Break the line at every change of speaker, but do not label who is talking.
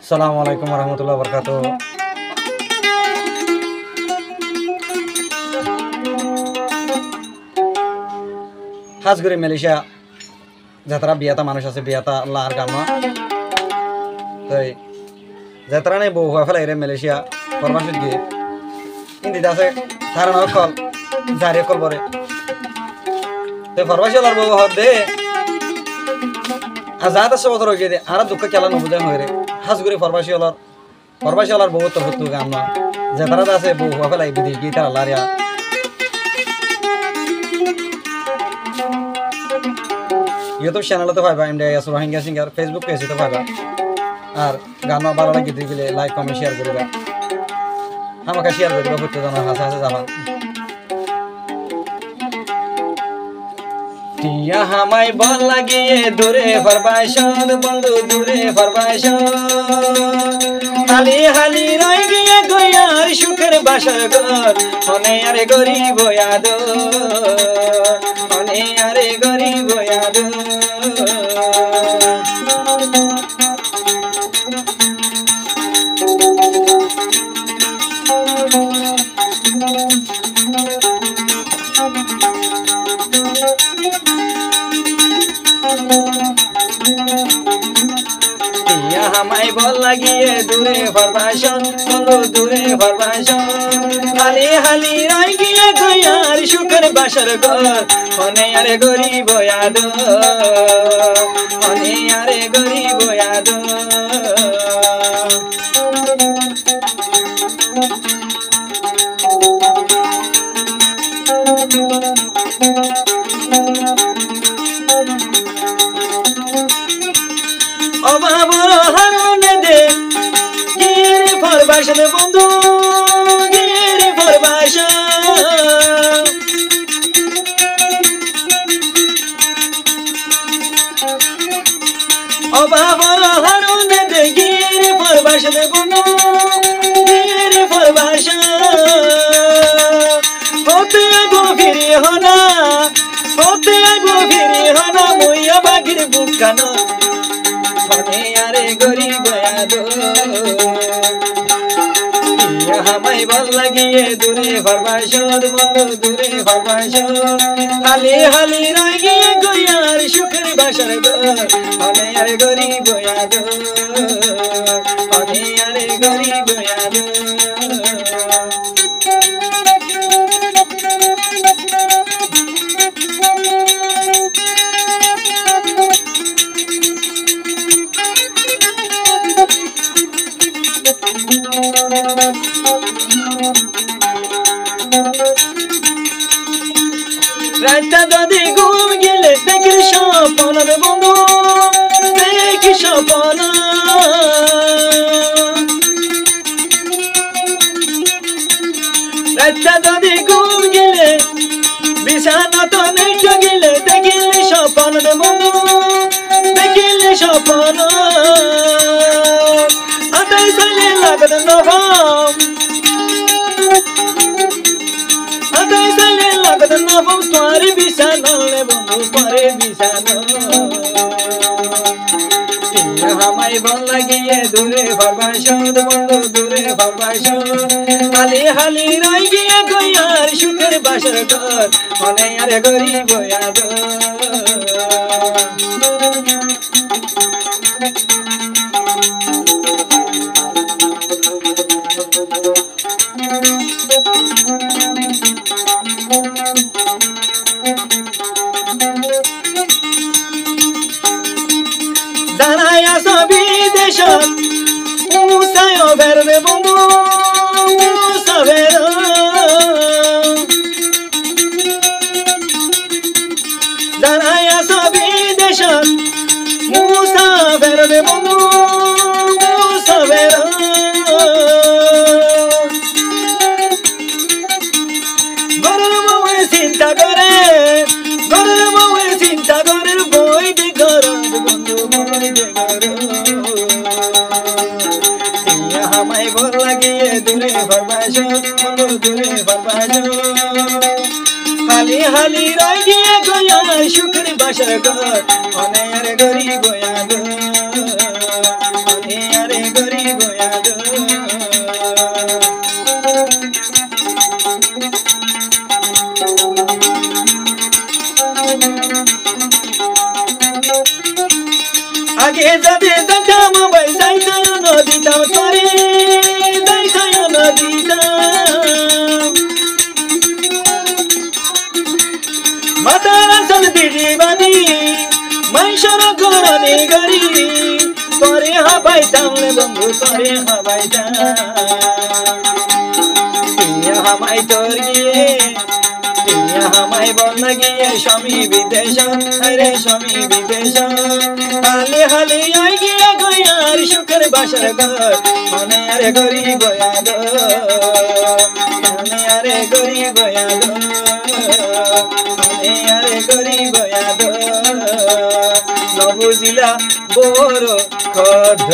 আসসালামু আলাইকুম রহমতুল্লাহ বরকাত। হাজগুড়ি মালয়েশিয়া যাত্রা বিয়াতা মানুষ আছে বিয়াতা আল্লাহ আর গান তাই যাত্রা নেই বউ হওয়া ফেলাই রে মালয়েশিয়া ফরমাসিত গিয়ে হিন্দিতে আছে তারা নয় কল জারি কল বরে তো ফরমাসি আল্লাহর বউ হদ দে আজাদ আছে বছর হয়ে দে আর দুঃখ খেলা নবুঝান হয়ে রে হাজগুড়ি ফরমাসি আল্লাহর বউ তোর হতো গান না যাত্রা আছে বউ হওয়া ফেলাই বিদেশ গিয়ে তার আল্লাহ ইউটিউব চ্যানেলতে পাইবা ইন্ডিয়া ইয়াস রোহিঙ্গা সিঙ্গার ফেসবুক পেজে পাইবা আর গান ভালো লাগে দিলে লাইক কমেন্ট শেয়ার করিবা আমাকে শেয়ার করিবা করতে জানা হাসা হাসা যাবা টিয়া হামাই বল লাগিয়ে দূরে ফরবাইশন বন্ধু দূরে ফরবাইশন হালি হালি রই গিয়ে গয়ার সুখের বাসার ঘর মনে আরে গরিব ইয়াদ মনে আরে গরিব ইয়াদ হামাই বল লাগিয়ে দূরে ফরবাইশন বন্ধু দূরে ফরবাইশন হালি হালি রই গিয়ে গয়ার সুখের বাসার ঘর মনে আরে গরিব ইয়াদ মনে আরে গরিব ইয়াদ অবাবর হারনে দে গিরে ফরবাইশন বন্ধু গিরে ফরবাইশন অবাবর হারনে দে গিরে ফরবাইশন বন্ধু গিরে ফরবাইশন হতে আইবো ফিরে হনা হতে আইবো ফিরে হনা মুইয়া বাগির বুকানো মনে আরে গরিব ইয়াদ হামাই বল লাগিয়ে দূরে ফরবাইশন বন্ধু দূরে ফরবাইশন হালি হালি রই গিয়ে গয়ার সুখের বাসার ঘর মনে আরে গরিব ইয়াদ মনে আরে গরিব ইয়াদ রাতটা যদি ঘুম গেলে দেখি স্বপ্ন রে বন্ধু দেখি স্বপ্ন রাতটা যদি ঘুম গেলে বিছানা তো নেটে গেলে দেখিলে স্বপ্ন রে বন্ধু দেখিলে স্বপ্ন আতাই সালে লাগত নভম আতাই সালে লাগত নভম তোরে বিছানা রে বন্ধু পরে বিছানা টিয়া হামাই বল লাগিয়ে দূরে ফরবাইশন বন্ধু দূরে ফরবাইশন হালি হালি রই গিয়ে গয়ার সুখের বাসার ঘর মনে আরে গরিব ইয়াদ জানাইয়া সবি দেশত মুসায় বেরবে বন্ধু মুসা বের জানাইয়া সবি দেশত মুসা বেরবে বন্ধু মুসা বের গরের বউয়ে চিন্তা করে গরের বউয়ে চিন্তা করে বই দে ঘর বন্ধু বই দে ঘর হামাই বল লাগিয়ে দূরে ফরবাইশন বন্ধু দূরে ফরবাইশন হালি হালি রই গিয়ে গয়ার সুখের বাসার ঘর মনে আরে গরিব ইয়াদ মনে আরে গরিব আদো আগে যাবে যাতাম ভাই যাইতাম নদীতাম তরে যাইতাম নদীতাম মাতার আসল বিড়ি বানি মাইশর গরনে গরি তরে হাবাইতাম রে বন্ধু তরে হাবাইতাম পিয়া হামাই তোর গিয়ে পিয়া হামাই বল গিয়ে স্বামী বিদেশ রে স্বামী বিদেশ হালে হালে আই গিয়া গয়ার সুখের বাসার ঘর মনে আরে গরিব আদো মনে আরে গরিব আদো মনে আরে গরিব আদো নবুঝিলা বড় খদ